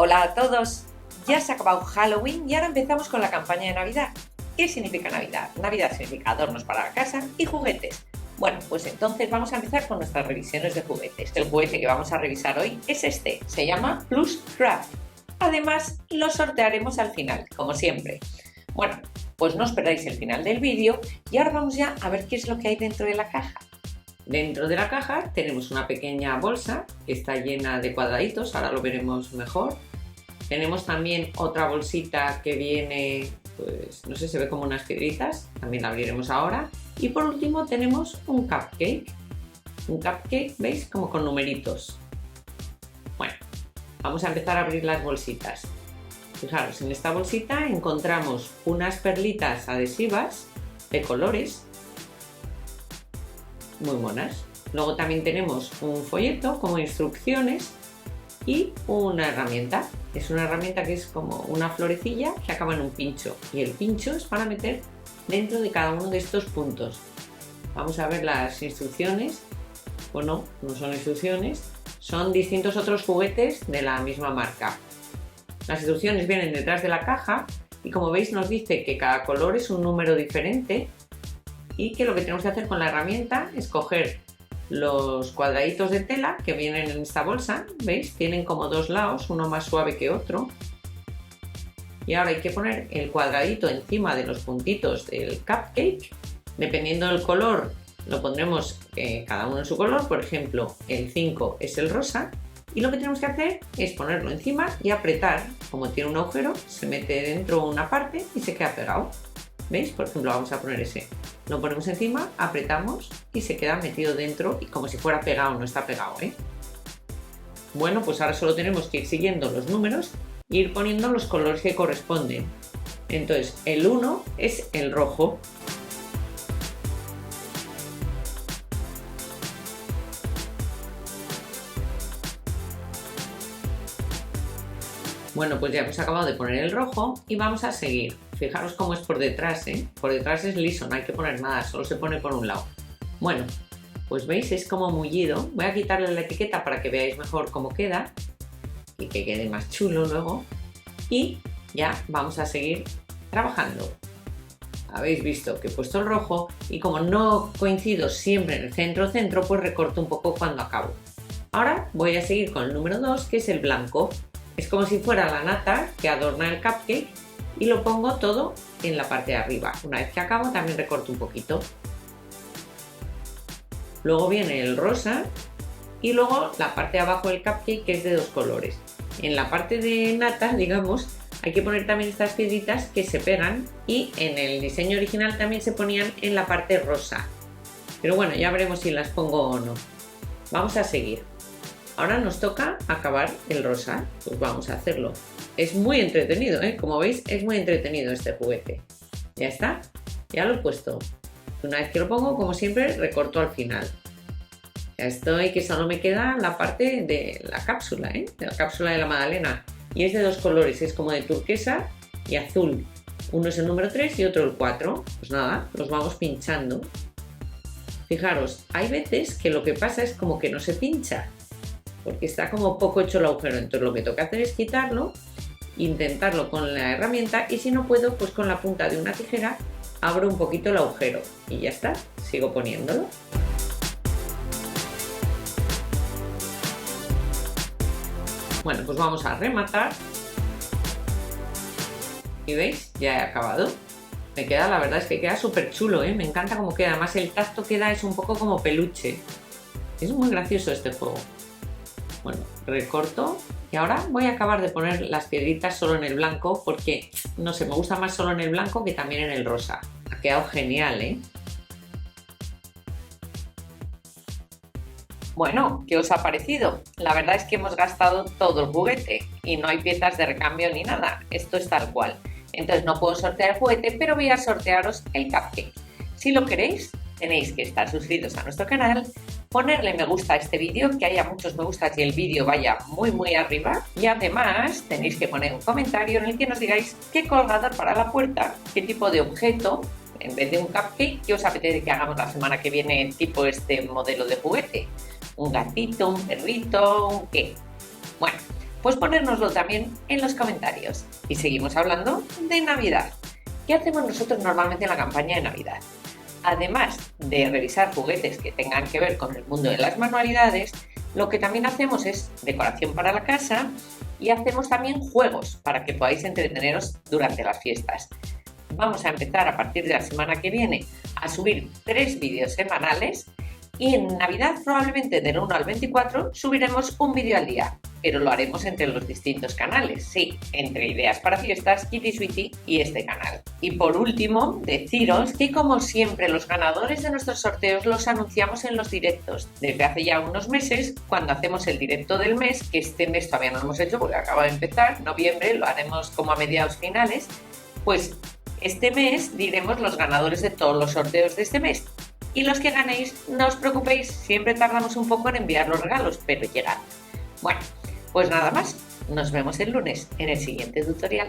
Hola a todos, ya se ha acabado Halloween y ahora empezamos con la campaña de Navidad. ¿Qué significa Navidad? Navidad significa adornos para la casa y juguetes. Bueno, pues entonces vamos a empezar con nuestras revisiones de juguetes. El juguete que vamos a revisar hoy es este, se llama Pluscraft. Además, lo sortearemos al final, como siempre. Bueno, pues no os perdáis el final del vídeo y ahora vamos ya a ver qué es lo que hay dentro de la caja. Dentro de la caja tenemos una pequeña bolsa que está llena de cuadraditos, ahora lo veremos mejor. Tenemos también otra bolsita que viene, pues no sé, se ve como unas piedritas, también la abriremos ahora. Y por último tenemos un cupcake, ¿veis? Como con numeritos. Bueno, vamos a empezar a abrir las bolsitas. Fijaros, en esta bolsita encontramos unas perlitas adhesivas de colores muy monas. Luego también tenemos un folleto como instrucciones y una herramienta. Es una herramienta que es como una florecilla que acaba en un pincho y el pincho es para meter dentro de cada uno de estos puntos. Vamos a ver las instrucciones. Bueno, no son instrucciones, son distintos otros juguetes de la misma marca. Las instrucciones vienen detrás de la caja y como veis nos dice que cada color es un número diferente y que lo que tenemos que hacer con la herramienta es coger los cuadraditos de tela que vienen en esta bolsa, ¿veis? Tienen como dos lados, uno más suave que otro. Y ahora hay que poner el cuadradito encima de los puntitos del cupcake. Dependiendo del color, lo pondremos cada uno en su color. Por ejemplo, el 5 es el rosa. Y lo que tenemos que hacer es ponerlo encima y apretar. Como tiene un agujero, se mete dentro una parte y se queda pegado. ¿Veis? Por ejemplo, vamos a poner ese. Lo ponemos encima, apretamos y se queda metido dentro y como si fuera pegado, no está pegado, ¿eh? Bueno, pues ahora solo tenemos que ir siguiendo los números e ir poniendo los colores que corresponden. Entonces, el 1 es el rojo. Bueno, pues ya hemos acabado de poner el rojo y vamos a seguir. Fijaros cómo es por detrás, ¿eh? Por detrás es liso, no hay que poner nada, solo se pone por un lado. Bueno, pues veis, es como mullido. Voy a quitarle la etiqueta para que veáis mejor cómo queda y que quede más chulo luego. Y ya vamos a seguir trabajando. Habéis visto que he puesto el rojo y como no coincido siempre en el centro, pues recorto un poco cuando acabo. Ahora voy a seguir con el número 2, que es el blanco. Es como si fuera la nata que adorna el cupcake y lo pongo todo en la parte de arriba. Una vez que acabo también recorto un poquito. Luego viene el rosa y luego la parte de abajo del cupcake que es de dos colores. En la parte de nata, digamos, hay que poner también estas piedritas que se pegan y en el diseño original también se ponían en la parte rosa. Pero bueno, ya veremos si las pongo o no. Vamos a seguir. Ahora nos toca acabar el rosa, pues vamos a hacerlo. Es muy entretenido, ¿eh? Como veis, es muy entretenido este juguete. Ya está, ya lo he puesto. Una vez que lo pongo, como siempre, recorto al final. Ya estoy, que solo me queda la parte de la cápsula, ¿eh? De la cápsula de la magdalena. Y es de dos colores, es como de turquesa y azul. Uno es el número 3 y otro el 4. Pues nada, los vamos pinchando. Fijaros, hay veces que lo que pasa es como que no se pincha, porque está como poco hecho el agujero, entonces lo que tengo que hacer es quitarlo, intentarlo con la herramienta y si no puedo, pues con la punta de una tijera abro un poquito el agujero y ya está, sigo poniéndolo. Bueno, pues vamos a rematar y veis, ya he acabado. Me queda, la verdad es que queda súper chulo, ¿eh? Me encanta cómo queda, además el tacto queda, es un poco como peluche. Es muy gracioso este juego. Bueno, recorto y ahora voy a acabar de poner las piedritas solo en el blanco porque, no sé, me gusta más solo en el blanco que también en el rosa. Ha quedado genial, ¿eh? Bueno, ¿qué os ha parecido? La verdad es que hemos gastado todo el juguete y no hay piezas de recambio ni nada. Esto es tal cual. Entonces no puedo sortear el juguete, pero voy a sortearos el cupcake. Si lo queréis, tenéis que estar suscritos a nuestro canal, ponerle me gusta a este vídeo, que haya muchos me gustas y el vídeo vaya muy arriba. Y además tenéis que poner un comentario en el que nos digáis qué colgador para la puerta, qué tipo de objeto, en vez de un cupcake, qué os apetece que hagamos la semana que viene tipo este modelo de juguete. Un gatito, un perrito, un qué. Bueno, Pues ponérnoslo también en los comentarios. Y seguimos hablando de Navidad. ¿Qué hacemos nosotros normalmente en la campaña de Navidad? Además de revisar juguetes que tengan que ver con el mundo de las manualidades, lo que también hacemos es decoración para la casa y hacemos también juegos para que podáis entreteneros durante las fiestas. Vamos a empezar a partir de la semana que viene a subir 3 vídeos semanales y en Navidad probablemente del 1 al 24 subiremos un vídeo al día, pero lo haremos entre los distintos canales, sí, entre Ideas para Fiestas, Kitty Sweetie y este canal. Y por último, deciros que como siempre los ganadores de nuestros sorteos los anunciamos en los directos. Desde hace ya unos meses, cuando hacemos el directo del mes, que este mes todavía no lo hemos hecho porque acaba de empezar, noviembre, lo haremos como a mediados finales, pues este mes diremos los ganadores de todos los sorteos de este mes. Y los que ganéis, no os preocupéis, siempre tardamos un poco en enviar los regalos, pero llegan. Bueno, pues nada más, nos vemos el lunes en el siguiente tutorial.